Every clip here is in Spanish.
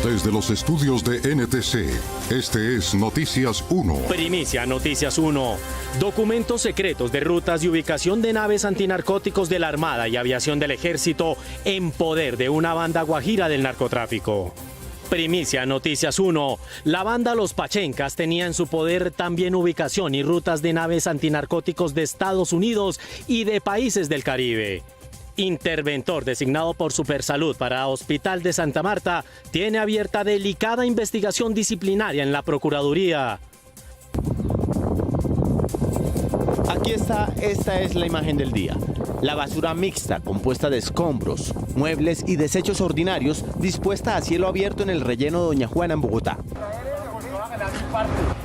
Desde los estudios de NTC, este es Noticias 1. Primicia Noticias 1. Documentos secretos de rutas y ubicación de naves antinarcóticos de la Armada y Aviación del Ejército en poder de una banda guajira del narcotráfico. Primicia Noticias 1. La banda Los Pachencas tenía en su poder también ubicación y rutas de naves antinarcóticos de Estados Unidos y de países del Caribe. Interventor designado por Supersalud para Hospital de Santa Marta tiene abierta delicada investigación disciplinaria en la Procuraduría. Aquí está, esta es la imagen del día. La basura mixta, compuesta de escombros, muebles y desechos ordinarios, dispuesta a cielo abierto en el relleno Doña Juana en Bogotá.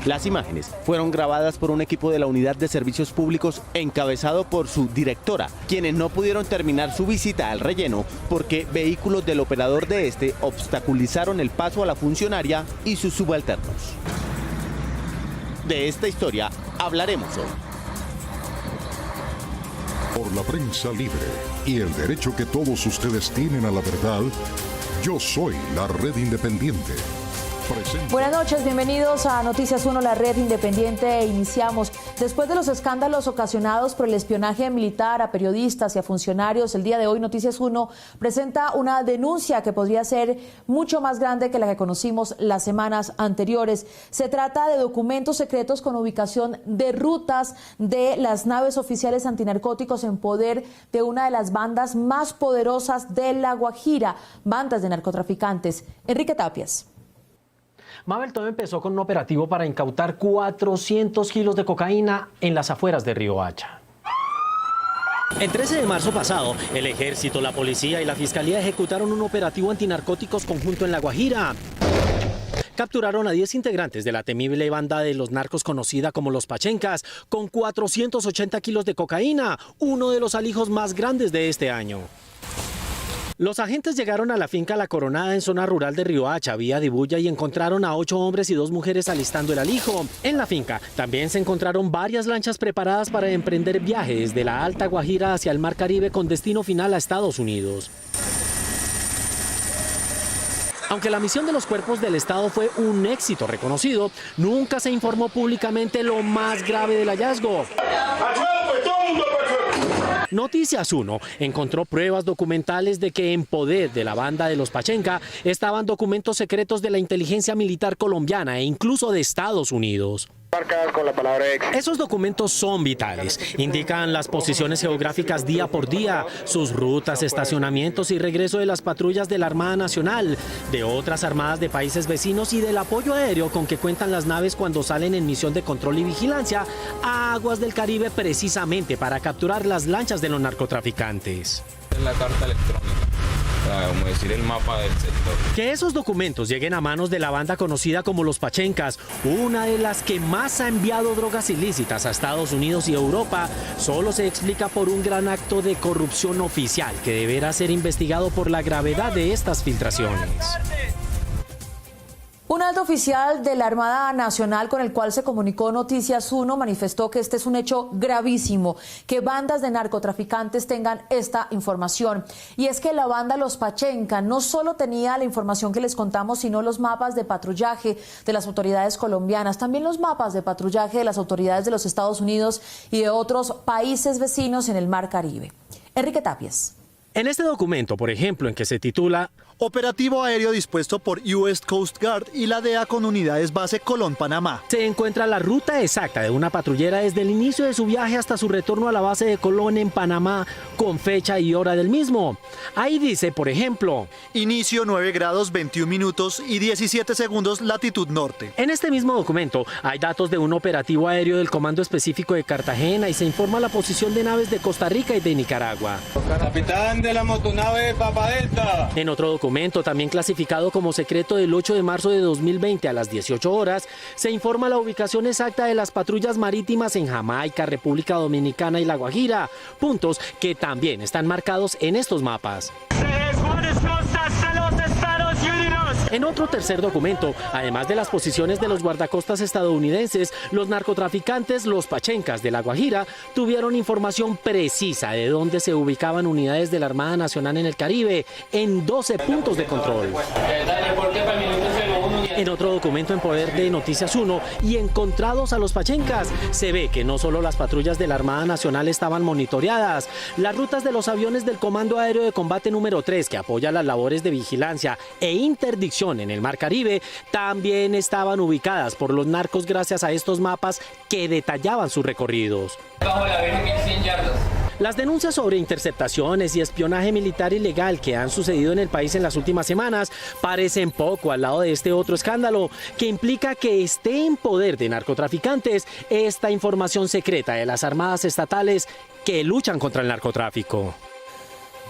Las imágenes fueron grabadas por un equipo de la Unidad de Servicios Públicos encabezado por su directora, quienes no pudieron terminar su visita al relleno porque vehículos del operador de este obstaculizaron el paso a la funcionaria y sus subalternos. De esta historia hablaremos hoy. Por la prensa libre y el derecho que todos ustedes tienen a la verdad, yo soy la Red Independiente. Buenas noches, bienvenidos a Noticias 1, la red independiente. Iniciamos. Después de los escándalos ocasionados por el espionaje militar a periodistas y a funcionarios, el día de hoy Noticias 1 presenta una denuncia que podría ser mucho más grande que la que conocimos las semanas anteriores. Se trata de documentos secretos con ubicación de rutas de las naves oficiales antinarcóticos en poder de una de las bandas más poderosas de La Guajira, bandas de narcotraficantes. Enrique Tapias. Mabel, todo empezó con un operativo para incautar 400 kilos de cocaína en las afueras de Riohacha. El 13 de marzo pasado, el Ejército, la Policía y la Fiscalía ejecutaron un operativo antinarcóticos conjunto en La Guajira. Capturaron a 10 integrantes de la temible banda de los narcos conocida como Los Pachencas, con 480 kilos de cocaína, uno de los alijos más grandes de este año. Los agentes llegaron a la finca La Coronada en zona rural de Riohacha, vía Dibuya, y encontraron a 8 hombres y 2 mujeres alistando el alijo. En la finca también se encontraron varias lanchas preparadas para emprender viajes desde la Alta Guajira hacia el Mar Caribe con destino final a Estados Unidos. Aunque la misión de los cuerpos del Estado fue un éxito reconocido, nunca se informó públicamente lo más grave del hallazgo. Noticias 1 encontró pruebas documentales de que en poder de la banda de Los Pachenca estaban documentos secretos de la inteligencia militar colombiana e incluso de Estados Unidos. Con la palabra X. Esos documentos son vitales, indican las posiciones geográficas día por día, sus rutas, estacionamientos y regreso de las patrullas de la Armada Nacional, de otras armadas de países vecinos y del apoyo aéreo con que cuentan las naves cuando salen en misión de control y vigilancia a aguas del Caribe, precisamente para capturar las lanchas de los narcotraficantes. En la carta electrónica, como decir el mapa del sector. Que esos documentos lleguen a manos de la banda conocida como Los Pachencas, una de las que más ha enviado drogas ilícitas a Estados Unidos y Europa, solo se explica por un gran acto de corrupción oficial que deberá ser investigado por la gravedad de estas filtraciones. Un alto oficial de la Armada Nacional con el cual se comunicó Noticias 1 manifestó que este es un hecho gravísimo, que bandas de narcotraficantes tengan esta información. Y es que la banda Los Pachenca no solo tenía la información que les contamos, sino los mapas de patrullaje de las autoridades colombianas, también los mapas de patrullaje de las autoridades de los Estados Unidos y de otros países vecinos en el Mar Caribe. Enrique Tapias. En este documento, por ejemplo, en que se titula Operativo aéreo dispuesto por US Coast Guard y la DEA con unidades base Colón, Panamá. Se encuentra la ruta exacta de una patrullera desde el inicio de su viaje hasta su retorno a la base de Colón en Panamá, con fecha y hora del mismo. Ahí dice, por ejemplo, inicio 9 grados 21 minutos y 17 segundos latitud norte. En este mismo documento hay datos de un operativo aéreo del Comando Específico de Cartagena y se informa la posición de naves de Costa Rica y de Nicaragua. Capitán de la motonave Papa Delta. En otro documento, también clasificado como secreto del 8 de marzo de 2020 a las 18 horas, se informa la ubicación exacta de las patrullas marítimas en Jamaica, República Dominicana y La Guajira, puntos que también están marcados en estos mapas. En otro tercer documento, además de las posiciones de los guardacostas estadounidenses, los narcotraficantes, los pachencas de La Guajira, tuvieron información precisa de dónde se ubicaban unidades de la Armada Nacional en el Caribe, en 12 puntos de control. En otro documento en poder de Noticias 1 y encontrados a los pachencas, se ve que no solo las patrullas de la Armada Nacional estaban monitoreadas, las rutas de los aviones del Comando Aéreo de Combate número 3, que apoya las labores de vigilancia e interdicción en el Mar Caribe, también estaban ubicadas por los narcos gracias a estos mapas que detallaban sus recorridos. Bajo la BG 1100 yardas. Las denuncias sobre interceptaciones y espionaje militar ilegal que han sucedido en el país en las últimas semanas parecen poco al lado de este otro escándalo que implica que esté en poder de narcotraficantes esta información secreta de las armadas estatales que luchan contra el narcotráfico.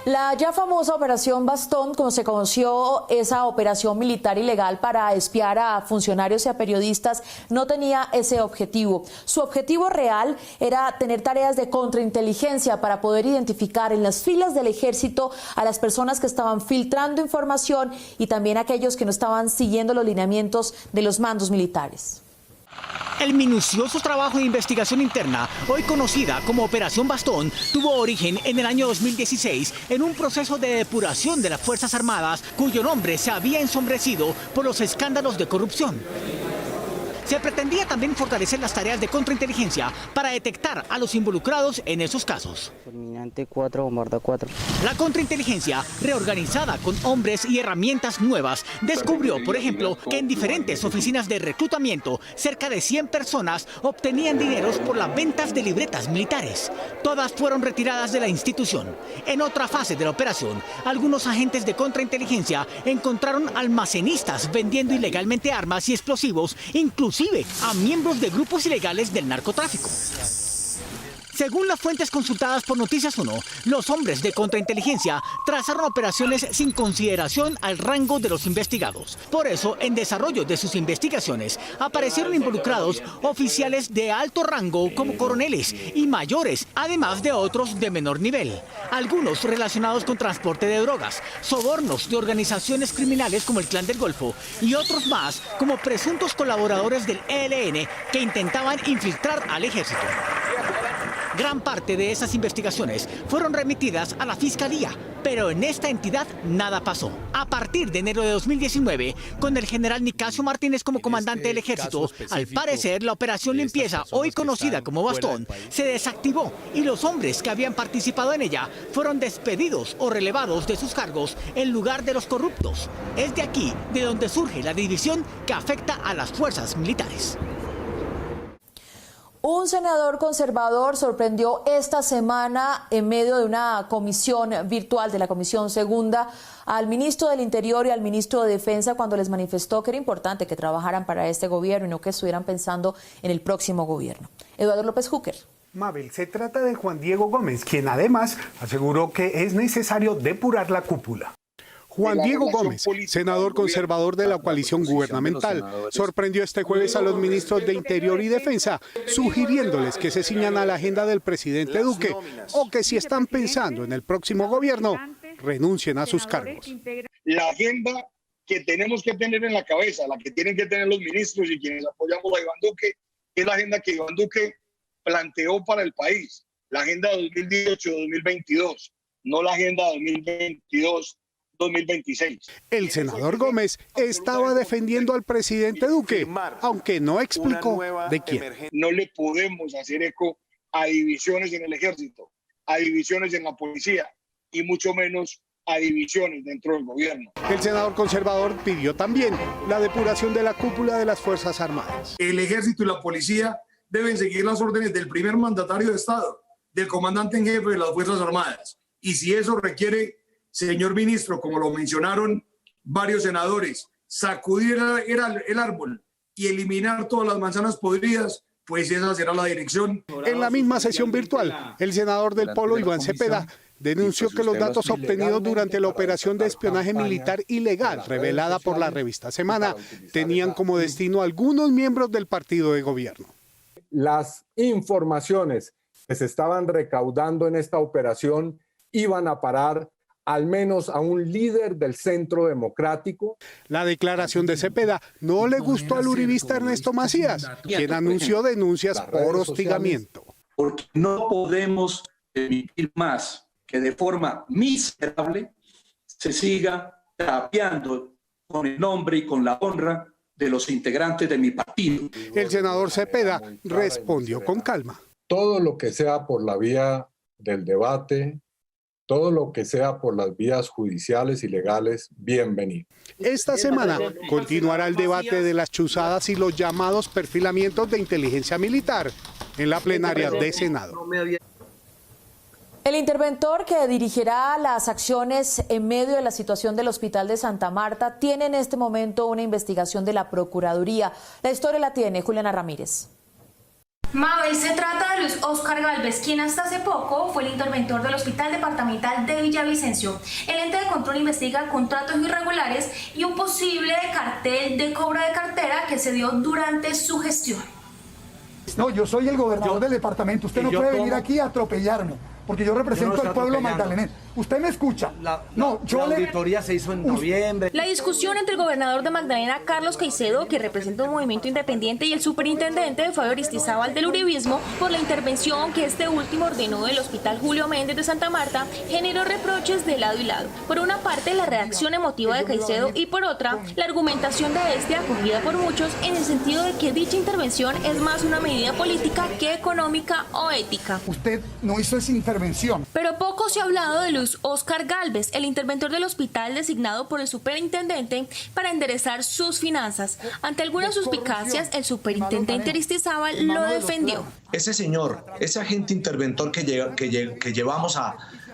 La ya famosa Operación Bastón, como se conoció esa operación militar ilegal para espiar a funcionarios y a periodistas, no tenía ese objetivo. Su objetivo real era tener tareas de contrainteligencia para poder identificar en las filas del ejército a las personas que estaban filtrando información y también a aquellos que no estaban siguiendo los lineamientos de los mandos militares. El minucioso trabajo de investigación interna, hoy conocida como Operación Bastón, tuvo origen en el año 2016 en un proceso de depuración de las Fuerzas Armadas cuyo nombre se había ensombrecido por los escándalos de corrupción. Se pretendía también fortalecer las tareas de contrainteligencia para detectar a los involucrados en esos casos. Fulminante 4, bombarda 4. La contrainteligencia, reorganizada con hombres y herramientas nuevas, descubrió, por ejemplo, que en diferentes oficinas de reclutamiento, cerca de 100 personas obtenían dineros por las ventas de libretas militares. Todas fueron retiradas de la institución. En otra fase de la operación, algunos agentes de contrainteligencia encontraron almacenistas vendiendo ilegalmente armas y explosivos, inclusive a miembros de grupos ilegales del narcotráfico. Según las fuentes consultadas por Noticias 1, los hombres de contrainteligencia trazaron operaciones sin consideración al rango de los investigados. Por eso, en desarrollo de sus investigaciones, aparecieron involucrados oficiales de alto rango como coroneles y mayores, además de otros de menor nivel. Algunos relacionados con transporte de drogas, sobornos de organizaciones criminales como el Clan del Golfo y otros más como presuntos colaboradores del ELN que intentaban infiltrar al ejército. Gran parte de esas investigaciones fueron remitidas a la Fiscalía, pero en esta entidad nada pasó. A partir de enero de 2019, con el general Nicasio Martínez como comandante del ejército, al parecer la operación limpieza, hoy conocida como Bastón, se desactivó y los hombres que habían participado en ella fueron despedidos o relevados de sus cargos en lugar de los corruptos. Es de aquí de donde surge la división que afecta a las fuerzas militares. Un senador conservador sorprendió esta semana en medio de una comisión virtual de la Comisión Segunda al ministro del Interior y al ministro de Defensa cuando les manifestó que era importante que trabajaran para este gobierno y no que estuvieran pensando en el próximo gobierno. Eduardo López Júquer. Mabel, se trata de Juan Diego Gómez, quien además aseguró que es necesario depurar la cúpula. Juan Diego Gómez, senador conservador de la coalición gubernamental, sorprendió este jueves a los ministros de Interior y Defensa, sugiriéndoles que se ciñan a la agenda del presidente Duque o que si están pensando en el próximo gobierno, renuncien a sus cargos. La agenda que tenemos que tener en la cabeza, la que tienen que tener los ministros y quienes apoyamos a Iván Duque, es la agenda que Iván Duque planteó para el país, la agenda 2018-2022, no la agenda 2022-2026. El senador Gómez estaba defendiendo al presidente Duque, aunque no explicó de quién. No le podemos hacer eco a divisiones en el ejército, a divisiones en la policía y mucho menos a divisiones dentro del gobierno. El senador conservador pidió también la depuración de la cúpula de las Fuerzas Armadas. El ejército y la policía deben seguir las órdenes del primer mandatario de Estado, del comandante en jefe de las Fuerzas Armadas. Y si eso requiere, señor ministro, como lo mencionaron varios senadores, sacudir el árbol y eliminar todas las manzanas podridas, pues esa será la dirección. En la misma sesión virtual, el senador del Polo, Iván Cepeda, denunció que los datos obtenidos durante la operación de espionaje militar ilegal revelada por la revista Semana tenían como destino a algunos miembros del partido de gobierno. Las informaciones que se estaban recaudando en esta operación iban a parar al menos a un líder del Centro Democrático. La declaración de Cepeda no le gustó al uribista Ernesto Macías, quien anunció denuncias por hostigamiento. Porque no podemos permitir más que de forma miserable se siga trapeando con el nombre y con la honra de los integrantes de mi partido. El senador Cepeda respondió con calma. Todo lo que sea por la vía del debate, todo lo que sea por las vías judiciales y legales, bienvenido. Esta semana continuará el debate de las chuzadas y los llamados perfilamientos de inteligencia militar en la plenaria de Senado. El interventor que dirigirá las acciones en medio de la situación del Hospital de Santa Marta tiene en este momento una investigación de la Procuraduría. La historia la tiene Juliana Ramírez. Mabel, se trata de Luis Óscar Gálvez, quien hasta hace poco fue el interventor del Hospital Departamental de Villavicencio. El ente de control investiga contratos irregulares y un posible cartel de cobro de cartera que se dio durante su gestión. No, yo soy el gobernador del departamento. Usted no puede venir aquí a atropellarme, porque yo represento al pueblo magdalenense. ¿Usted me escucha? La auditoría se hizo en noviembre. La discusión entre el gobernador de Magdalena, Carlos Caicedo, que representa un movimiento independiente, y el superintendente Fabio Aristizábal del uribismo por la intervención que este último ordenó del Hospital Julio Méndez de Santa Marta, generó reproches de lado y lado. Por una parte, la reacción emotiva de Caicedo y por otra, la argumentación de este, acogida por muchos, en el sentido de que dicha intervención es más una medida política que económica o ética. Usted no hizo esa intervención. Pero poco se ha hablado de Luis Óscar Gálvez, el interventor del hospital designado por el superintendente para enderezar sus finanzas. Ante algunas suspicacias, el superintendente Aristizábal lo defendió. Ese señor, ese agente interventor que llevamos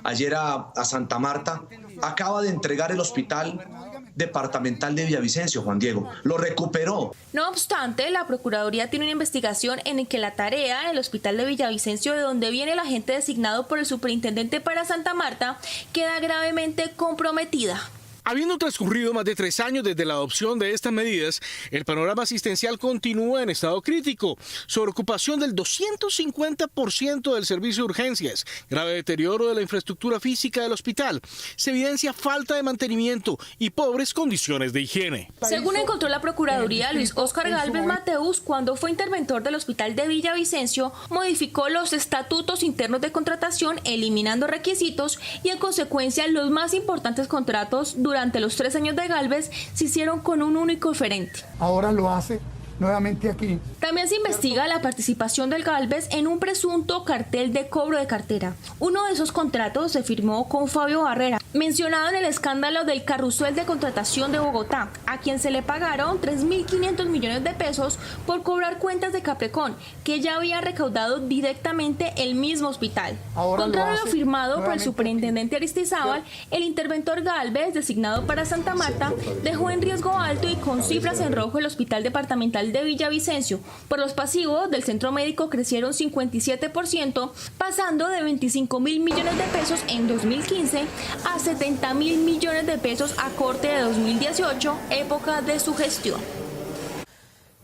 ayer a Santa Marta, acaba de entregar el hospital departamental de Villavicencio, Juan Diego. Lo recuperó. No obstante, la Procuraduría tiene una investigación en la que la tarea del Hospital de Villavicencio, de donde viene el agente designado por el superintendente para Santa Marta, queda gravemente comprometida. Habiendo transcurrido más de 3 años desde la adopción de estas medidas, el panorama asistencial continúa en estado crítico. Sobreocupación del 250% del servicio de urgencias, grave deterioro de la infraestructura física del hospital, se evidencia falta de mantenimiento y pobres condiciones de higiene. Según encontró la Procuraduría, Luis Óscar Gálvez Mateus, cuando fue interventor del Hospital de Villavicencio, modificó los estatutos internos de contratación, eliminando requisitos y en consecuencia los más importantes contratos durante los 3 años de Gálvez se hicieron con un único oferente. Ahora lo hace nuevamente aquí. También se investiga la participación del Gálvez en un presunto cartel de cobro de cartera. Uno de esos contratos se firmó con Fabio Barrera, mencionado en el escándalo del carrusel de contratación de Bogotá, a quien se le pagaron 3.500 millones de pesos por cobrar cuentas de Caprecón, que ya había recaudado directamente el mismo hospital. Contrario a lo firmado por el superintendente Aristizábal, el interventor Gálvez, designado para Santa Marta, dejó en riesgo alto y con cifras en rojo el Hospital Departamental de Villavicencio. Por los pasivos del centro médico crecieron 57%, pasando de 25.000 millones de pesos en 2015 a 70.000 millones de pesos a corte de 2018, época de su gestión.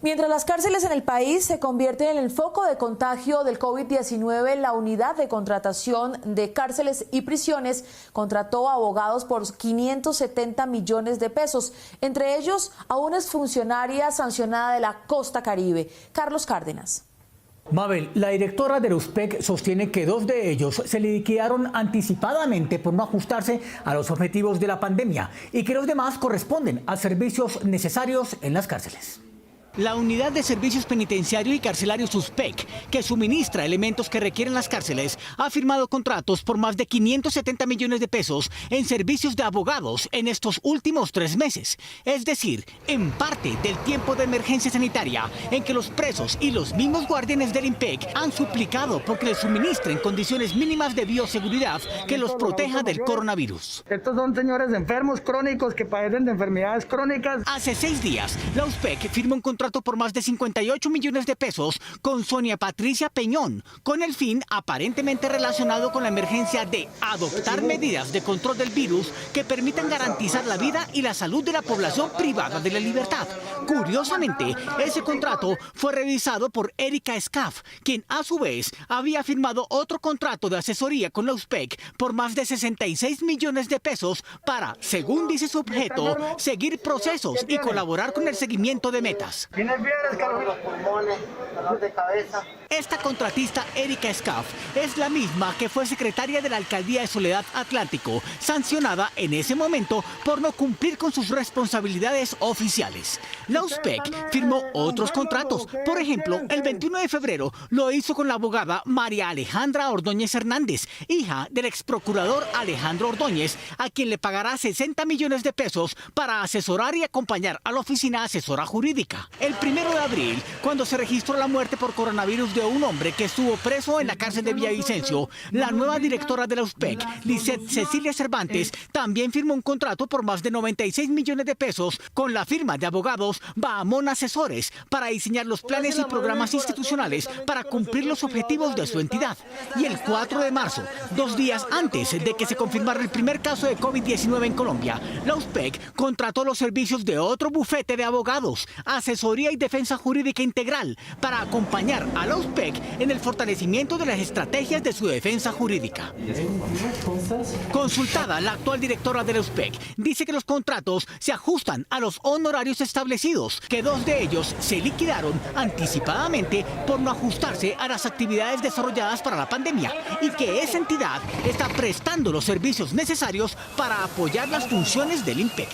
Mientras las cárceles en el país se convierten en el foco de contagio del COVID-19, la unidad de contratación de cárceles y prisiones contrató a abogados por 570 millones de pesos, entre ellos a una exfuncionaria sancionada de la Costa Caribe, Carlos Cárdenas. Mabel, la directora del USPEC sostiene que 2 de ellos se liquidaron anticipadamente por no ajustarse a los objetivos de la pandemia y que los demás corresponden a servicios necesarios en las cárceles. La Unidad de Servicios Penitenciarios y Carcelarios USPEC, que suministra elementos que requieren las cárceles, ha firmado contratos por más de 570 millones de pesos en servicios de abogados en estos últimos 3 meses. Es decir, en parte del tiempo de emergencia sanitaria en que los presos y los mismos guardianes del IMPEC han suplicado porque les suministren condiciones mínimas de bioseguridad que los proteja del coronavirus. Estos son señores enfermos crónicos que padecen de enfermedades crónicas. Hace 6 días, la USPEC firmó un contrato contrato por más de 58 millones de pesos con Sonia Patricia Peñón, con el fin aparentemente relacionado con la emergencia de adoptar medidas de control del virus que permitan garantizar la vida y la salud de la población privada de la libertad. Curiosamente, ese contrato fue revisado por Erika Scaff, quien a su vez había firmado otro contrato de asesoría con la USPEC por más de 66 millones de pesos para, según dice su objeto, seguir procesos y colaborar con el seguimiento de metas. Esta contratista Erika Scaff es la misma que fue secretaria de la Alcaldía de Soledad Atlántico, sancionada en ese momento por no cumplir con sus responsabilidades oficiales. La USPEC firmó otros contratos. Por ejemplo, el 21 de febrero lo hizo con la abogada María Alejandra Ordóñez Hernández, hija del exprocurador Alejandro Ordóñez, a quien le pagará 60 millones de pesos para asesorar y acompañar a la oficina asesora jurídica. El 1 de abril, cuando se registró la muerte por coronavirus de un hombre que estuvo preso en la cárcel de Villavicencio, la nueva directora de la USPEC, Lisette Cecilia Cervantes, también firmó un contrato por más de 96 millones de pesos con la firma de abogados Bahamón Asesores para diseñar los planes y programas institucionales para cumplir los objetivos de su entidad. Y el 4 de marzo, 2 días antes de que se confirmara el primer caso de COVID-19 en Colombia, la USPEC contrató los servicios de otro bufete de abogados, asesoría y defensa jurídica integral, para acompañar a la USPEC en el fortalecimiento de las estrategias de su defensa jurídica. Consultada, la actual directora de la USPEC dice que los contratos se ajustan a los honorarios establecidos, que 2 de ellos se liquidaron anticipadamente por no ajustarse a las actividades desarrolladas para la pandemia y que esa entidad está prestando los servicios necesarios para apoyar las funciones del INPEC.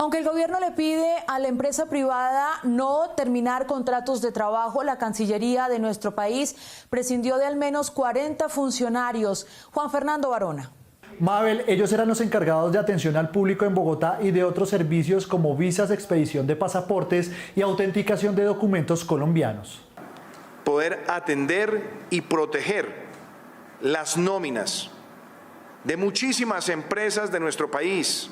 Aunque el gobierno le pide a la empresa privada no terminar contratos de trabajo, la Cancillería de nuestro país prescindió de al menos 40 funcionarios. Juan Fernando Barona. Mabel, ellos eran los encargados de atención al público en Bogotá y de otros servicios como visas, expedición de pasaportes y autenticación de documentos colombianos. Poder atender y proteger las nóminas de muchísimas empresas de nuestro país,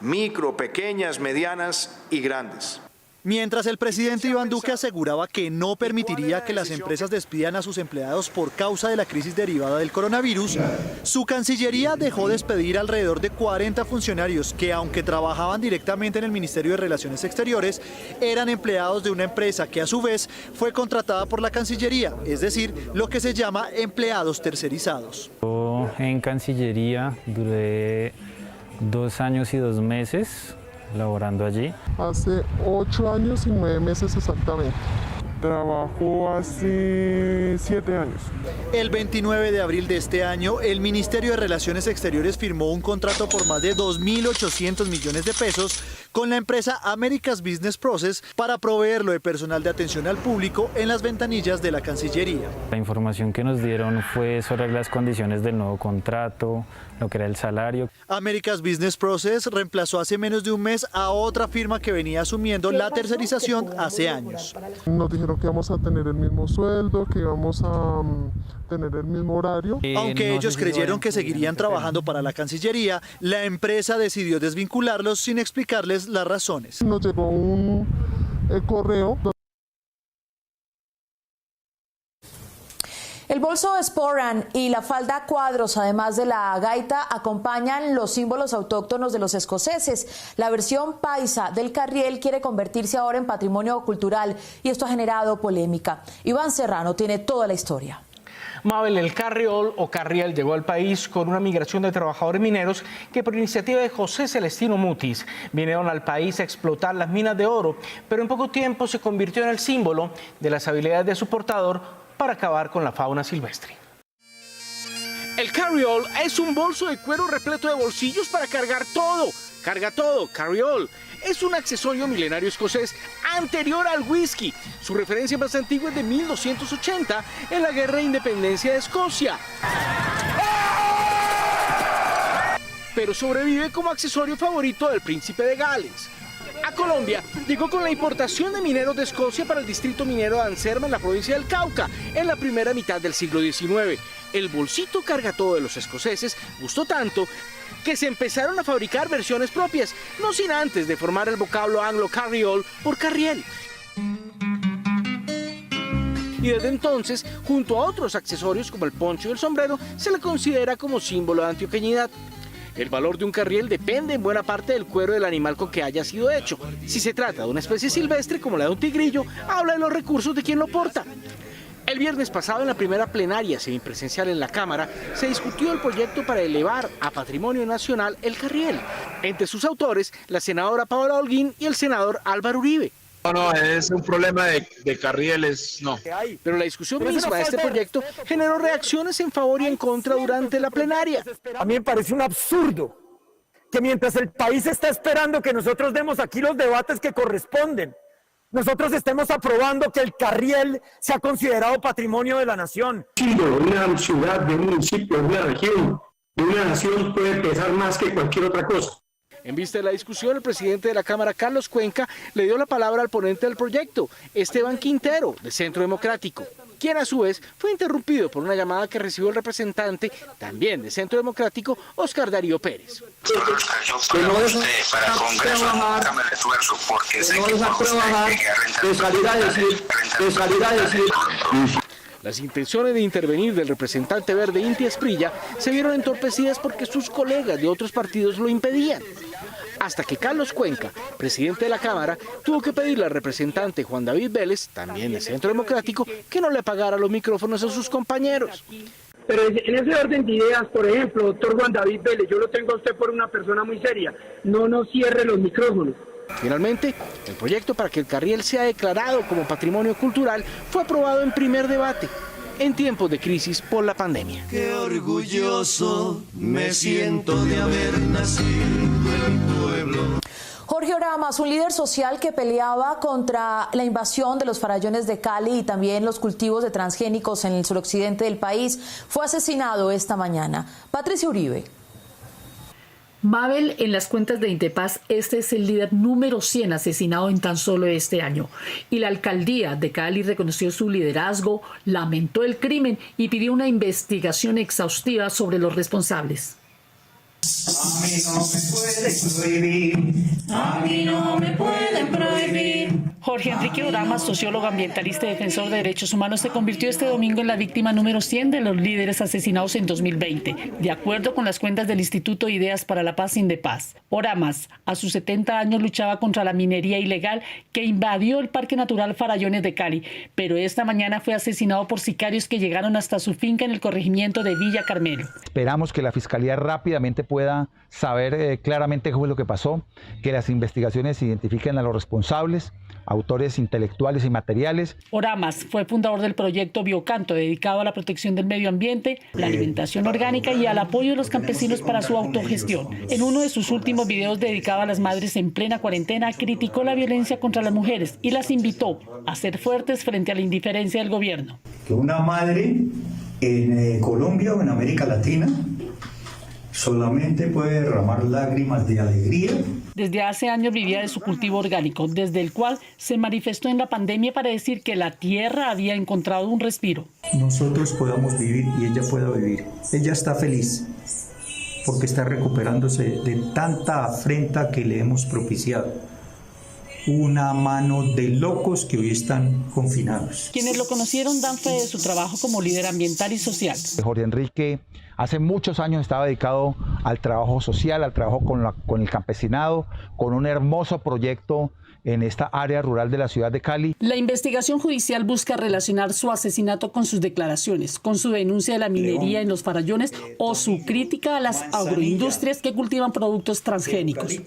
micro, pequeñas, medianas y grandes. Mientras el presidente Iván Duque aseguraba que no permitiría que las empresas despidan a sus empleados por causa de la crisis derivada del coronavirus, su Cancillería dejó despedir alrededor de 40 funcionarios que, aunque trabajaban directamente en el Ministerio de Relaciones Exteriores, eran empleados de una empresa que a su vez fue contratada por la Cancillería, es decir, lo que se llama empleados tercerizados. En Cancillería duré 2 años y 2 meses laborando allí. Hace 8 años y 9 meses exactamente. Trabajo hace 7 años. El 29 de abril de este año, el Ministerio de Relaciones Exteriores firmó un contrato por más de 2.800 millones de pesos con la empresa America's Business Process para proveerlo de personal de atención al público en las ventanillas de la Cancillería. La información que nos dieron fue sobre las condiciones del nuevo contrato, lo que era el salario. America's Business Process reemplazó hace menos de un mes a otra firma que venía asumiendo la tercerización hace años. Nos dijeron que íbamos a tener el mismo sueldo, que íbamos a tener el mismo horario. Aunque ellos creyeron que seguirían trabajando para la Cancillería, la empresa decidió desvincularlos sin explicarles las razones. Nos llegó un correo. El bolso Sporran y la falda cuadros, además de la gaita, acompañan los símbolos autóctonos de los escoceses. La versión paisa del carriel quiere convertirse ahora en patrimonio cultural y esto ha generado polémica. Iván Serrano tiene toda la historia. Mabel, el carriol o carriel llegó al país con una migración de trabajadores mineros que por iniciativa de José Celestino Mutis vinieron al país a explotar las minas de oro, pero en poco tiempo se convirtió en el símbolo de las habilidades de su portador para acabar con la fauna silvestre. El carriol es un bolso de cuero repleto de bolsillos para cargar todo. Carga todo, carriol. Es un accesorio milenario escocés anterior al whisky. Su referencia más antigua es de 1280 en la Guerra de Independencia de Escocia. Pero sobrevive como accesorio favorito del príncipe de Gales. a Colombia llegó con la importación de mineros de Escocia para el distrito minero de Anserma en la provincia del Cauca en la primera mitad del siglo XIX. El bolsito carga todo de los escoceses gustó tanto que se empezaron a fabricar versiones propias, no sin antes deformar el vocablo anglo carriol por carriel. Y desde entonces, junto a otros accesorios como el poncho y el sombrero, se le considera como símbolo de antioqueñidad. El valor de un carriel depende en buena parte del cuero del animal con que haya sido hecho. Si se trata de una especie silvestre como la de un tigrillo, habla de los recursos de quien lo porta. El viernes pasado, en la primera plenaria semipresencial en la Cámara, se discutió el proyecto para elevar a patrimonio nacional el carriel. Entre sus autores, la senadora Paola Holguín y el senador Álvaro Uribe. No, es un problema de carriles, no. Pero la discusión misma de este proyecto generó reacciones en favor y en contra durante la plenaria. A mí me parece un absurdo que mientras el país está esperando que nosotros demos aquí los debates que corresponden, nosotros estemos aprobando que el carriel sea considerado patrimonio de la nación. De una ciudad, de un municipio, de una región, de una nación puede pesar más que cualquier otra cosa. En vista de la discusión, el presidente de la Cámara, Carlos Cuenca, le dio la palabra al ponente del proyecto, Esteban Quintero, de Centro Democrático, quien a su vez fue interrumpido por una llamada que recibió el representante, también de Centro Democrático, Oscar Darío Pérez. Para Congreso, hágame el esfuerzo, porque sé que por usted de salir a decir. Las intenciones de intervenir del representante verde Inti Esprilla se vieron entorpecidas porque sus colegas de otros partidos lo impedían. Hasta que Carlos Cuenca, presidente de la Cámara, tuvo que pedirle al representante Juan David Vélez, también de Centro Democrático, que no le apagara los micrófonos a sus compañeros. Pero en ese orden de ideas, por ejemplo, doctor Juan David Vélez, yo lo tengo a usted por una persona muy seria, no nos cierre los micrófonos. Finalmente, el proyecto para que el carriel sea declarado como patrimonio cultural fue aprobado en primer debate, en tiempos de crisis por la pandemia. Qué orgulloso me siento de haber nacido en mi pueblo. Jorge Oramas, un líder social que peleaba contra la invasión de los farallones de Cali y también los cultivos de transgénicos en el suroccidente del país, fue asesinado esta mañana. Patricia Uribe. Mabel, en las cuentas de Intepaz, este es el líder número 100 asesinado en tan solo este año. Y la alcaldía de Cali reconoció su liderazgo, lamentó el crimen y pidió una investigación exhaustiva sobre los responsables. A mí no me pueden prohibir, a mí no me pueden prohibir. Jorge Enrique Oramas, sociólogo ambientalista y defensor de derechos humanos, se convirtió este domingo en la víctima número 100 de los líderes asesinados en 2020, de acuerdo con las cuentas del Instituto Ideas para la Paz Indepaz. Oramas, a sus 70 años, luchaba contra la minería ilegal que invadió el Parque Natural Farallones de Cali, pero esta mañana fue asesinado por sicarios que llegaron hasta su finca en el corregimiento de Villa Carmelo. Esperamos que la Fiscalía rápidamente pueda saber claramente qué fue lo que pasó, que las investigaciones identifiquen a los responsables, autores intelectuales y materiales. Oramas fue fundador del proyecto Biocanto, dedicado a la protección del medio ambiente, la alimentación orgánica y al apoyo de los campesinos para su autogestión. En uno de sus últimos videos dedicado a las madres en plena cuarentena, criticó la violencia contra las mujeres y las invitó a ser fuertes frente a la indiferencia del gobierno. Que una madre en Colombia o en América Latina solamente puede derramar lágrimas de alegría. Desde hace años vivía de su cultivo orgánico, desde el cual se manifestó en la pandemia para decir que la tierra había encontrado un respiro. Nosotros podamos vivir y ella pueda vivir. Ella está feliz porque está recuperándose de tanta afrenta que le hemos propiciado. Una mano de locos que hoy están confinados. Quienes lo conocieron dan fe de su trabajo como líder ambiental y social. Jorge Enrique hace muchos años estaba dedicado al trabajo social, al trabajo con el campesinado, con un hermoso proyecto en esta área rural de la ciudad de Cali. La investigación judicial busca relacionar su asesinato con sus declaraciones, con su denuncia de la minería en los farallones o su crítica a las agroindustrias que cultivan productos transgénicos.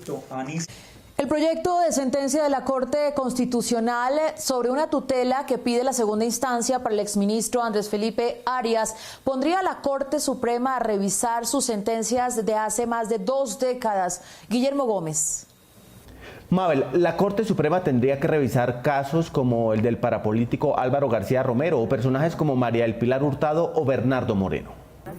El proyecto de sentencia de la Corte Constitucional sobre una tutela que pide la segunda instancia para el exministro Andrés Felipe Arias pondría a la Corte Suprema a revisar sus sentencias de hace más de 2 décadas. Guillermo Gómez. Mabel, la Corte Suprema tendría que revisar casos como el del parapolítico Álvaro García Romero o personajes como María del Pilar Hurtado o Bernardo Moreno.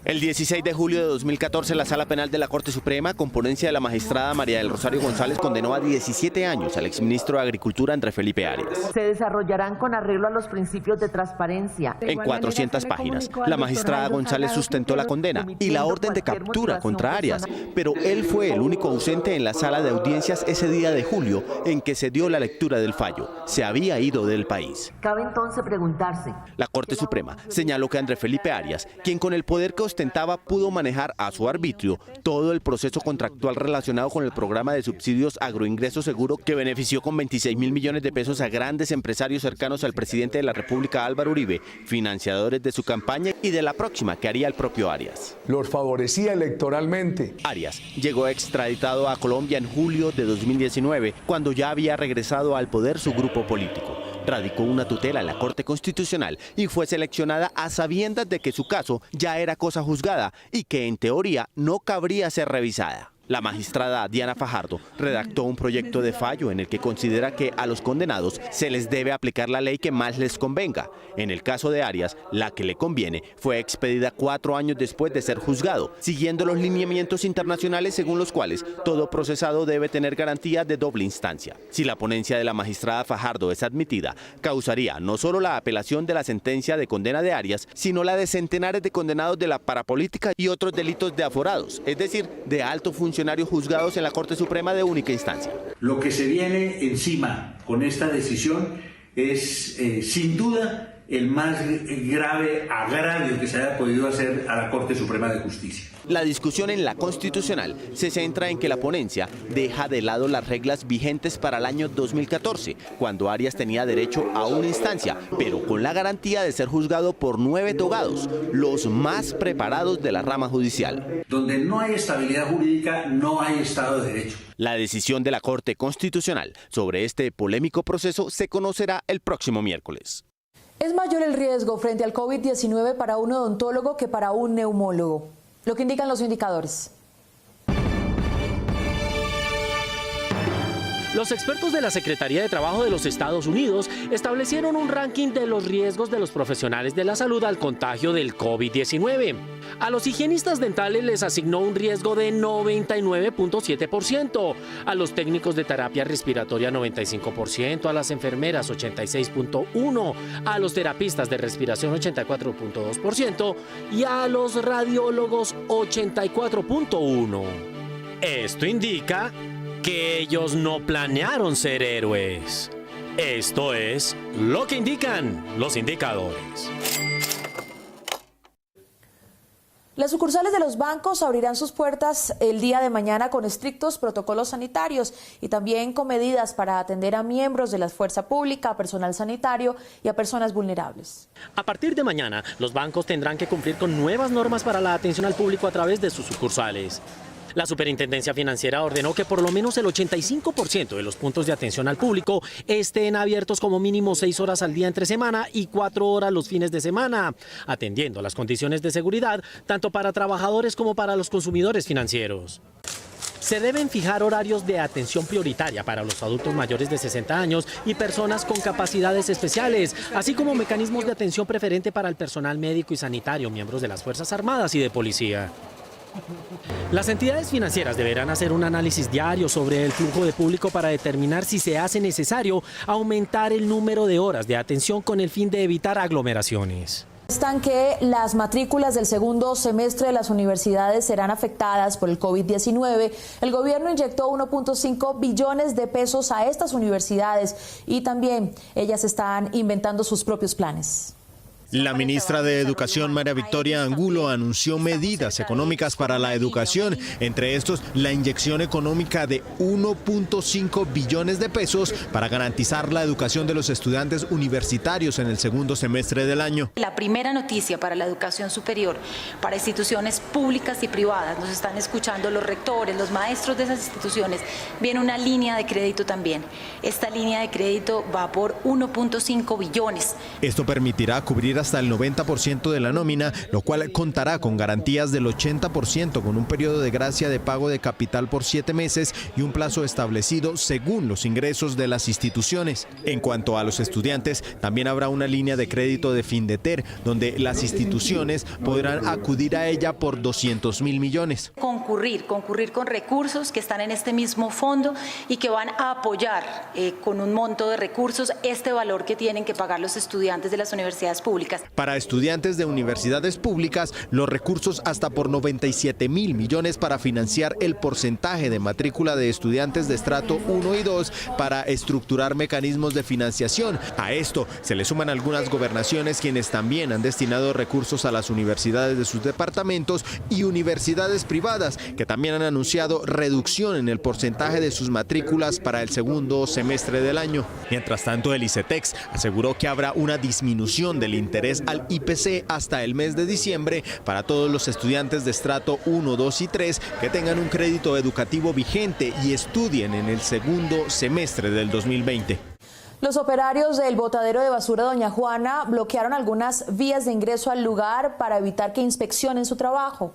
El 16 de julio de 2014, la Sala Penal de la Corte Suprema, con ponencia de la magistrada María del Rosario González, condenó a 17 años al exministro de Agricultura Andrés Felipe Arias. Se desarrollarán con arreglo a los principios de transparencia. En 400 páginas, la magistrada González sustentó la condena y la orden de captura contra Arias, pero él fue el único ausente en la sala de audiencias ese día de julio en que se dio la lectura del fallo. Se había ido del país. Cabe entonces preguntarse. La Corte Suprema señaló que Andrés Felipe Arias, quien con el poder que ostentaba pudo manejar a su arbitrio todo el proceso contractual relacionado con el programa de subsidios Agroingreso Seguro, que benefició con 26.000 millones de pesos a grandes empresarios cercanos al presidente de la República, Álvaro Uribe, financiadores de su campaña y de la próxima que haría el propio Arias. Los favorecía electoralmente. Arias llegó extraditado a Colombia en julio de 2019, cuando ya había regresado al poder su grupo político. Radicó una tutela en la Corte Constitucional y fue seleccionada a sabiendas de que su caso ya era cosa juzgada y que en teoría no cabría ser revisada. La magistrada Diana Fajardo redactó un proyecto de fallo en el que considera que a los condenados se les debe aplicar la ley que más les convenga. En el caso de Arias, la que le conviene fue expedida 4 años después de ser juzgado, siguiendo los lineamientos internacionales según los cuales todo procesado debe tener garantía de doble instancia. Si la ponencia de la magistrada Fajardo es admitida, causaría no solo la apelación de la sentencia de condena de Arias, sino la de centenares de condenados de la parapolítica y otros delitos de aforados, es decir, de alto funcionarios juzgados en la Corte Suprema de única instancia. Lo que se viene encima con esta decisión es, sin duda, el más grave agravio que se haya podido hacer a la Corte Suprema de Justicia. La discusión en la Constitucional se centra en que la ponencia deja de lado las reglas vigentes para el año 2014, cuando Arias tenía derecho a una instancia, pero con la garantía de ser juzgado por 9 togados, los más preparados de la rama judicial. Donde no hay estabilidad jurídica, no hay Estado de Derecho. La decisión de la Corte Constitucional sobre este polémico proceso se conocerá el próximo miércoles. Es mayor el riesgo frente al COVID-19 para un odontólogo que para un neumólogo, lo que indican los indicadores. Los expertos de la Secretaría de Trabajo de los Estados Unidos establecieron un ranking de los riesgos de los profesionales de la salud al contagio del COVID-19. A los higienistas dentales les asignó un riesgo de 99.7%, a los técnicos de terapia respiratoria 95%, a las enfermeras 86.1%, a los terapistas de respiración 84.2% y a los radiólogos 84.1%. Esto indica que ellos no planearon ser héroes. Esto es lo que indican los indicadores. Las sucursales de los bancos abrirán sus puertas el día de mañana con estrictos protocolos sanitarios y también con medidas para atender a miembros de la fuerza pública, a personal sanitario y a personas vulnerables. A partir de mañana, los bancos tendrán que cumplir con nuevas normas para la atención al público a través de sus sucursales. La Superintendencia Financiera ordenó que por lo menos el 85% de los puntos de atención al público estén abiertos como mínimo 6 horas al día entre semana y 4 horas los fines de semana, atendiendo las condiciones de seguridad tanto para trabajadores como para los consumidores financieros. Se deben fijar horarios de atención prioritaria para los adultos mayores de 60 años y personas con capacidades especiales, así como mecanismos de atención preferente para el personal médico y sanitario, miembros de las Fuerzas Armadas y de Policía. Las entidades financieras deberán hacer un análisis diario sobre el flujo de público para determinar si se hace necesario aumentar el número de horas de atención con el fin de evitar aglomeraciones. Están que las matrículas del segundo semestre de las universidades serán afectadas por el COVID-19. El gobierno inyectó 1.5 billones de pesos a estas universidades y también ellas están inventando sus propios planes. La ministra de Educación, María Victoria Angulo, anunció medidas económicas para la educación, entre estos la inyección económica de 1.5 billones de pesos para garantizar la educación de los estudiantes universitarios en el segundo semestre del año. La primera noticia para la educación superior, para instituciones públicas y privadas, nos están escuchando los rectores, los maestros de esas instituciones, viene una línea de crédito también. Esta línea de crédito va por 1.5 billones. Esto permitirá cubrir hasta el 90% de la nómina, lo cual contará con garantías del 80%, con un periodo de gracia de pago de capital por 7 meses y un plazo establecido según los ingresos de las instituciones. En cuanto a los estudiantes, también habrá una línea de crédito de Findeter, donde las instituciones podrán acudir a ella por 200.000 millones. Concurrir con recursos que están en este mismo fondo y que van a apoyar con un monto de recursos este valor que tienen que pagar los estudiantes de las universidades públicas. Para estudiantes de universidades públicas, los recursos hasta por 97.000 millones para financiar el porcentaje de matrícula de estudiantes de estrato 1 y 2 para estructurar mecanismos de financiación. A esto se le suman algunas gobernaciones, quienes también han destinado recursos a las universidades de sus departamentos, y universidades privadas que también han anunciado reducción en el porcentaje de sus matrículas para el segundo semestre del año. Mientras tanto, el ICETEX aseguró que habrá una disminución del interés al IPC hasta el mes de diciembre para todos los estudiantes de estrato 1, 2 y 3 que tengan un crédito educativo vigente y estudien en el segundo semestre del 2020. Los operarios del botadero de basura Doña Juana bloquearon algunas vías de ingreso al lugar para evitar que inspeccionen su trabajo.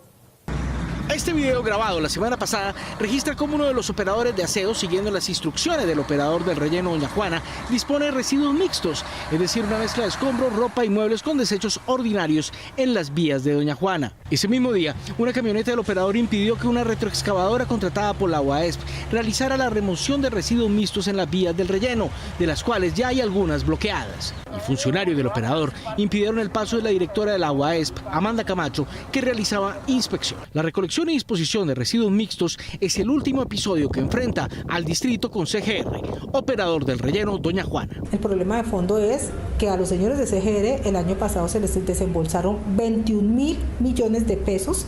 Este video grabado la semana pasada registra cómo uno de los operadores de aseo, siguiendo las instrucciones del operador del relleno Doña Juana, dispone de residuos mixtos, es decir, una mezcla de escombros, ropa y muebles con desechos ordinarios en las vías de Doña Juana. Ese mismo día, una camioneta del operador impidió que una retroexcavadora contratada por la UAESP realizara la remoción de residuos mixtos en las vías del relleno, de las cuales ya hay algunas bloqueadas. El funcionario del operador impidieron el paso de la directora de la UAESP, Amanda Camacho, que realizaba inspección. La recolección y disposición de residuos mixtos es el último episodio que enfrenta al distrito con CGR, operador del relleno Doña Juana. El problema de fondo es que a los señores de CGR el año pasado se les desembolsaron 21.000 millones de pesos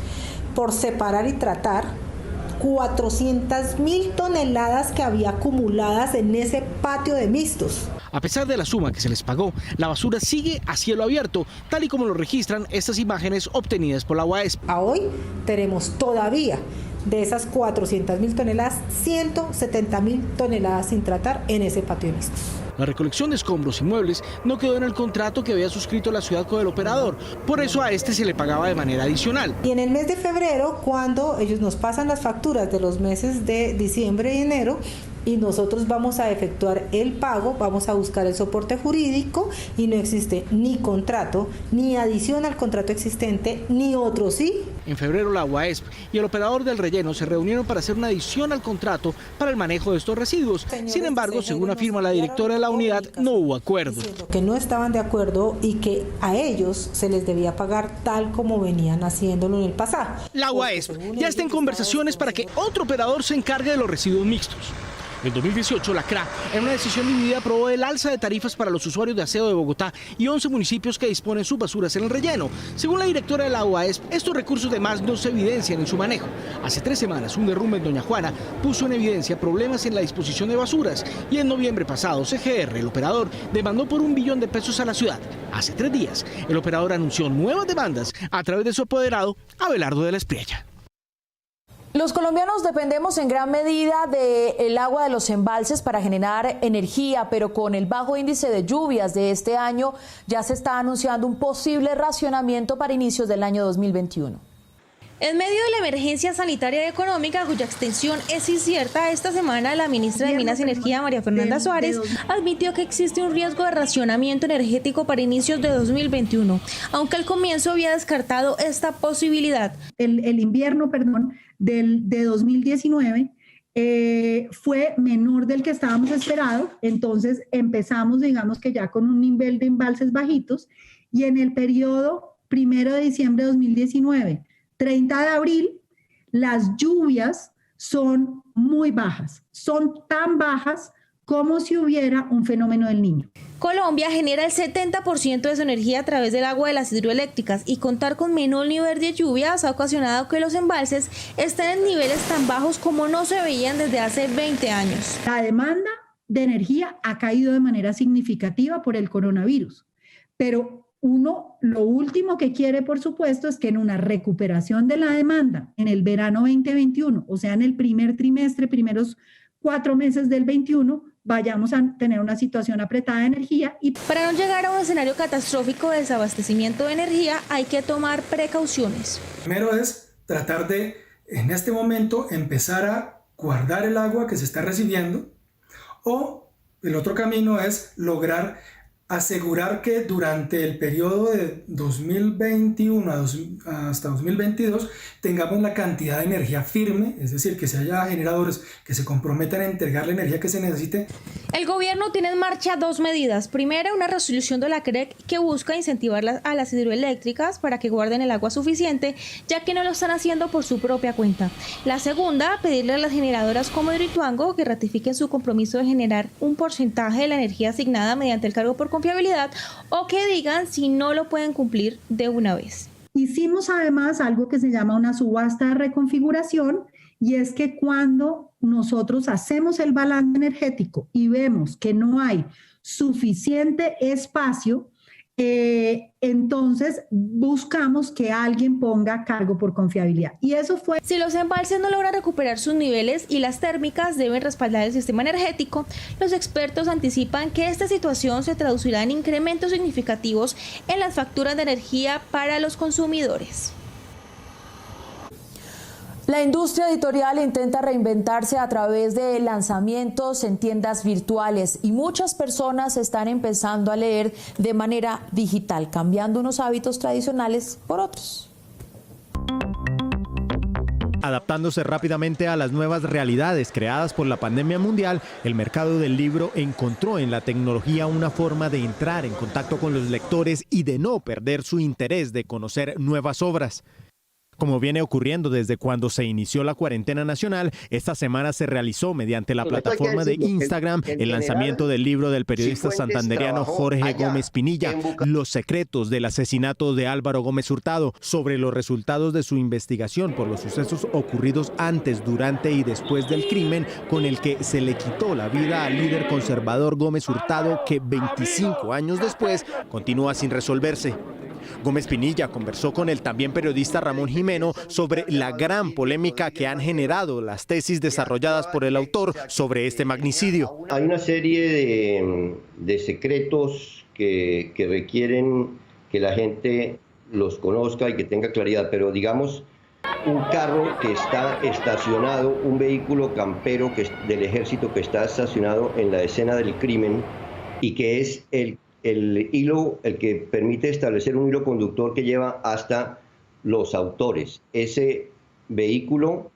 por separar y tratar 400.000 toneladas que había acumuladas en ese patio de mixtos. A pesar de la suma que se les pagó, la basura sigue a cielo abierto, tal y como lo registran estas imágenes obtenidas por la UAESP. A hoy tenemos todavía de esas 400.000 toneladas, 170.000 toneladas sin tratar en ese patio de mixtos. La recolección de escombros y muebles no quedó en el contrato que había suscrito la ciudad con el operador, por eso a este se le pagaba de manera adicional. Y en el mes de febrero, cuando ellos nos pasan las facturas de los meses de diciembre y enero, y nosotros vamos a efectuar el pago, vamos a buscar el soporte jurídico y no existe ni contrato, ni adición al contrato existente, ni otro sí. En febrero la UAESP y el operador del relleno se reunieron para hacer una adición al contrato para el manejo de estos residuos. Sin embargo, según afirma la directora de la unidad, no hubo acuerdo. Que no estaban de acuerdo y que a ellos se les debía pagar tal como venían haciéndolo en el pasado. La UAESP ya está en conversaciones para que otro operador se encargue de los residuos mixtos. En 2018, la CRA, en una decisión dividida, aprobó el alza de tarifas para los usuarios de aseo de Bogotá y 11 municipios que disponen sus basuras en el relleno. Según la directora de la UAESP, estos recursos de más no se evidencian en su manejo. Hace 3 semanas, un derrumbe en Doña Juana puso en evidencia problemas en la disposición de basuras y en noviembre pasado, CGR, el operador, demandó por 1 billón de pesos a la ciudad. Hace 3 días, el operador anunció nuevas demandas a través de su apoderado, Abelardo de la Espriella. Los colombianos dependemos en gran medida del agua de los embalses para generar energía, pero con el bajo índice de lluvias de este año ya se está anunciando un posible racionamiento para inicios del año 2021. En medio de la emergencia sanitaria y económica, cuya extensión es incierta, esta semana la ministra de Minas y Energía, María Fernanda Suárez, admitió que existe un riesgo de racionamiento energético para inicios de 2021, aunque al comienzo había descartado esta posibilidad. El invierno, de 2019 fue menor del que estábamos esperando, entonces empezamos, digamos que ya con un nivel de embalses bajitos, y en el periodo 1 de diciembre de 2019, 30 de abril, las lluvias son muy bajas, son tan bajas como si hubiera un fenómeno del Niño. Colombia genera el 70% de su energía a través del agua de las hidroeléctricas y contar con menor nivel de lluvias ha ocasionado que los embalses estén en niveles tan bajos como no se veían desde hace 20 años. La demanda de energía ha caído de manera significativa por el coronavirus, pero lo último que quiere, por supuesto, es que en una recuperación de la demanda en el verano 2021, o sea, en el primer trimestre, primeros 4 meses del 21, vayamos a tener una situación apretada de energía. Y para no llegar a un escenario catastrófico de desabastecimiento de energía hay que tomar precauciones. Primero es tratar de, en este momento, empezar a guardar el agua que se está recibiendo, o el otro camino es lograr asegurar que durante el periodo de 2021 hasta 2022 tengamos la cantidad de energía firme, es decir, que se haya generadores que se comprometan a entregar la energía que se necesite. El gobierno tiene en marcha dos medidas. Primero, una resolución de la CREC que busca incentivar a las hidroeléctricas para que guarden el agua suficiente, ya que no lo están haciendo por su propia cuenta. La segunda, pedirle a las generadoras como Hidroituango que ratifiquen su compromiso de generar un porcentaje de la energía asignada mediante el cargo por confiabilidad, o que digan si no lo pueden cumplir de una vez. Hicimos además algo que se llama una subasta de reconfiguración, y es que cuando nosotros hacemos el balance energético y vemos que no hay suficiente espacio, entonces buscamos que alguien ponga cargo por confiabilidad. Y eso fue. Si los embalses no logran recuperar sus niveles y las térmicas deben respaldar el sistema energético, los expertos anticipan que esta situación se traducirá en incrementos significativos en las facturas de energía para los consumidores. La industria editorial intenta reinventarse a través de lanzamientos en tiendas virtuales y muchas personas están empezando a leer de manera digital, cambiando unos hábitos tradicionales por otros. Adaptándose rápidamente a las nuevas realidades creadas por la pandemia mundial, el mercado del libro encontró en la tecnología una forma de entrar en contacto con los lectores y de no perder su interés de conocer nuevas obras. Como viene ocurriendo desde cuando se inició la cuarentena nacional, esta semana se realizó mediante la plataforma de Instagram el lanzamiento del libro del periodista santandereano Jorge Gómez Pinilla, Los secretos del asesinato de Álvaro Gómez Hurtado, sobre los resultados de su investigación por los sucesos ocurridos antes, durante y después del crimen con el que se le quitó la vida al líder conservador Gómez Hurtado, que 25 años después continúa sin resolverse. Gómez Pinilla conversó con el también periodista Ramón Jimeno sobre la gran polémica que han generado las tesis desarrolladas por el autor sobre este magnicidio. Hay una serie de secretos que requieren que la gente los conozca y que tenga claridad, pero digamos, un carro que está estacionado, un vehículo campero del ejército que está estacionado en la escena del crimen y que es el hilo, el que permite establecer un hilo conductor que lleva hasta los autores. Ese vehículo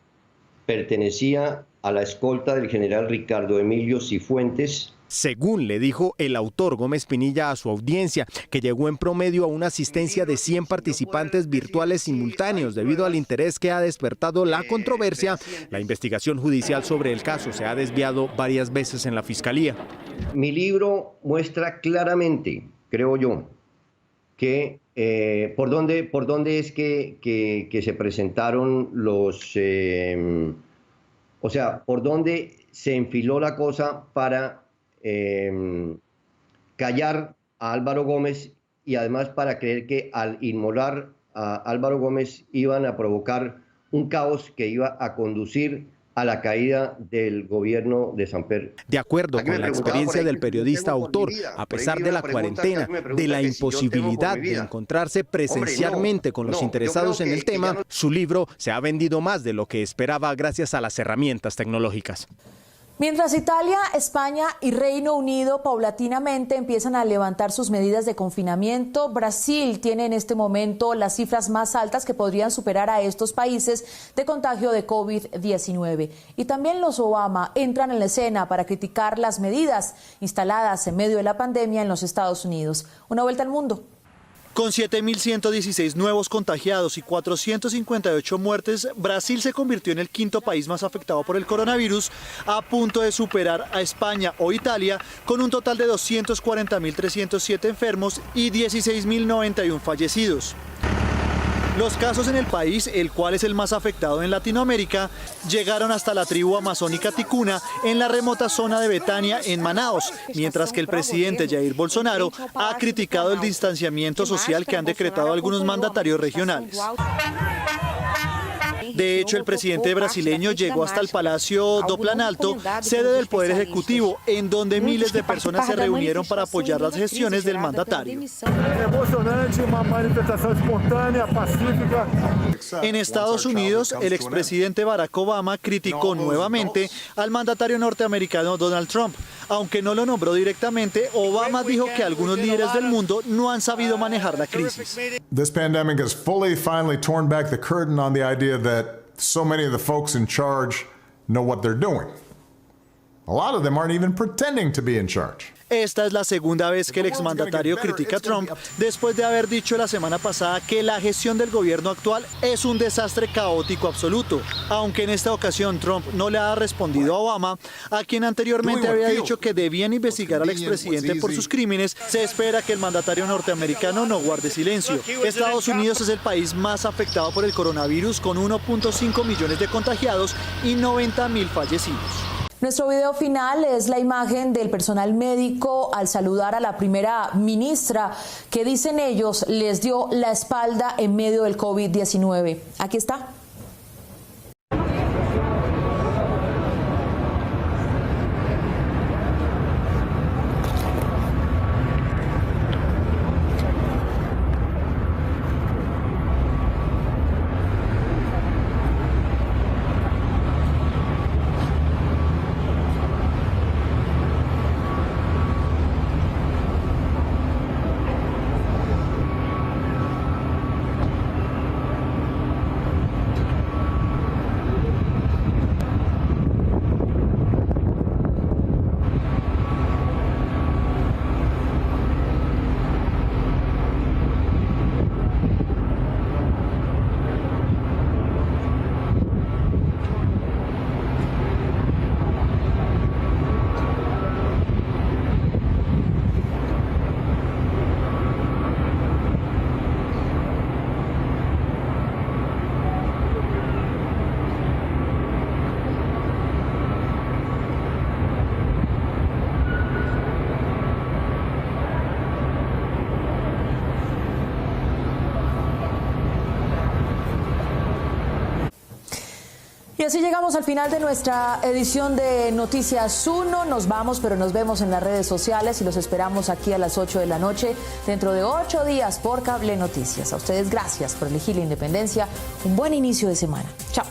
pertenecía a la escolta del general Ricardo Emilio Cifuentes. Según le dijo el autor Gómez Pinilla a su audiencia, que llegó en promedio a una asistencia de 100 participantes virtuales simultáneos debido al interés que ha despertado la controversia, la investigación judicial sobre el caso se ha desviado varias veces en la Fiscalía. Mi libro muestra claramente, creo yo, que por dónde es que se presentaron los... o sea, por dónde se enfiló la cosa para callar a Álvaro Gómez y además para creer que al inmolar a Álvaro Gómez iban a provocar un caos que iba a conducir a la caída del gobierno de Samper. De acuerdo con la experiencia del periodista autor, a pesar de la cuarentena, de la imposibilidad de encontrarse presencialmente con los interesados en el tema, su libro se ha vendido más de lo que esperaba gracias a las herramientas tecnológicas. Mientras Italia, España y Reino Unido paulatinamente empiezan a levantar sus medidas de confinamiento, Brasil tiene en este momento las cifras más altas que podrían superar a estos países de contagio de COVID-19. Y también los Obama entran en la escena para criticar las medidas instaladas en medio de la pandemia en los Estados Unidos. Una vuelta al mundo. Con 7.116 nuevos contagiados y 458 muertes, Brasil se convirtió en el quinto país más afectado por el coronavirus, a punto de superar a España o Italia, con un total de 240.307 enfermos y 16.091 fallecidos. Los casos en el país, el cual es el más afectado en Latinoamérica, llegaron hasta la tribu amazónica ticuna en la remota zona de Betania, en Manaos, mientras que el presidente Jair Bolsonaro ha criticado el distanciamiento social que han decretado algunos mandatarios regionales. De hecho, el presidente brasileño llegó hasta el Palacio do Planalto, sede del Poder Ejecutivo, en donde miles de personas se reunieron para apoyar las gestiones del mandatario. Emocionante, una manifestación espontánea, pacífica. En Estados Unidos, el expresidente Barack Obama criticó nuevamente al mandatario norteamericano Donald Trump. Aunque no lo nombró directamente, Obama dijo que algunos líderes del mundo no han sabido manejar la crisis. This pandemic has finally torn back the curtain on the idea that so many of the folks in charge know what they're doing. A lot of them aren't even pretending to be in charge. Esta es la segunda vez que el exmandatario critica a Trump después de haber dicho la semana pasada que la gestión del gobierno actual es un desastre caótico absoluto. Aunque en esta ocasión Trump no le ha respondido a Obama, a quien anteriormente había dicho que debían investigar al expresidente por sus crímenes, se espera que el mandatario norteamericano no guarde silencio. Estados Unidos es el país más afectado por el coronavirus, con 1.5 millones de contagiados y 90.000 fallecidos. Nuestro video final es la imagen del personal médico al saludar a la primera ministra, que dicen ellos les dio la espalda en medio del COVID-19. Aquí está. Y así llegamos al final de nuestra edición de Noticias 1. Nos vamos, pero nos vemos en las redes sociales y los esperamos aquí a las 8 de la noche, dentro de 8 días por Cable Noticias. A ustedes gracias por elegir la independencia. Un buen inicio de semana. Chao.